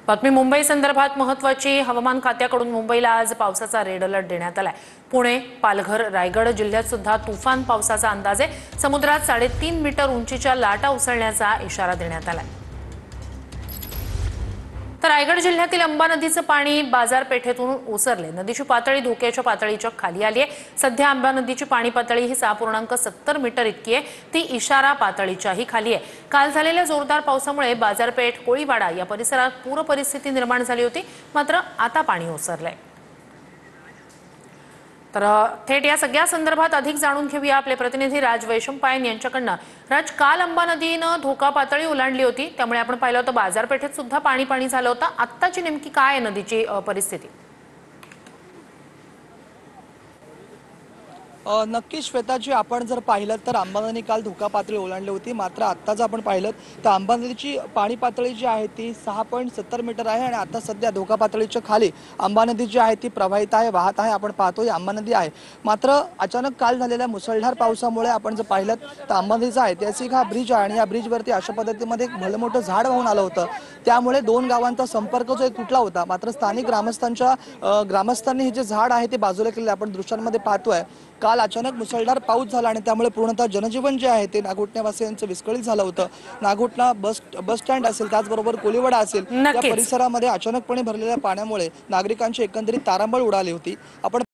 बातमी मुंबई संदर्भात महत्त्वाची। हवामान खात्याकडून मुंबईला आज पावसाचा रेड अलर्ट देण्यात आलाय। पुणे, पालघर, रायगड जिल्ह्यात सुद्धा तुफान पावसाचा अंदाज आहे। समुद्रात 3.5 मीटर उंचीच्या लाटा उसळण्याचा इशारा देण्यात आलाय। तर रायगड जिल्ह्यातील अंबा नदीचं पाणी बाजारपेठेतून ओसरले। नदीची पातळी धोक्याच्या पातळीच्या खाली आली आहे। सध्या अंबा नदीची पाणी पातळी ही 6.70 मीटर इतकी आहे। ती इशारा पातळीच्याही खाली आहे। काल झालेल्या जोरदार पावसामुळे बाजारपेठ, कोळीवाडा या परिसरात पूर परिस्थिती निर्माण झाली होती, मात्र आता पाणी ओसरलंय। तर थेट या सगळ्या संदर्भात अधिक जाणून घेऊया आपले प्रतिनिधी राज वैशंपायन यांच्याकडनं। राज, काल अंबा नदीनं धोका पातळी ओलांडली होती, त्यामुळे आपण पाहिलं होतं बाजारपेठेत सुद्धा पाणी झालं होतं। आत्ताची नेमकी काय आहे नदीची परिस्थिती? नक्की श्वेताजी, आपण जर पाहिलं तर अंबा नदीने काल धोका पातळी ओलांडली होती। मात्र आता जर आपण पाहिलं तर अंबा नदीची पाणी पातळी जी आहे ती 6.70 मीटर आहे आणि आता सध्या धोका पातळीच्या खाली अंबा नदी जी आहे ती प्रवाहित आहे, वाहत आहे। आपण पाहतोय अंबा नदी आहे। मात्र अचानक काल झालेल्या मुसळधार पावसामुळे आपण जर पाहिलं तर अंबा नदीचा ऐतिहासिक हा ब्रिज आहे आणि या ब्रिजवरती अशा पद्धतीमध्ये एक भलं मोठं झाड वाहून आलं होतं। त्यामुळे दोन गावांचा संपर्क जो तुटला होता। मात्र स्थानिक ग्रामस्थांनी हे जे झाड आहे ते बाजूला केले आपण दृश्यांमध्ये पाहतोय। काल अचानक मुसळधार पाऊस झाला आणि त्यामुळे पूर्णतः जनजीवन जे आहे ते नागोठण्यावासियांचं विस्कळीत झालं होतं। नागोठणा बस स्टँड असेल, त्याचबरोबर कोळीवाडा असेल, या नक्कीच। परिसरामध्ये अचानकपणे भरलेल्या पाण्यामुळे नागरिकांची एकंदरीत तारांबळ उडाली होती। आपण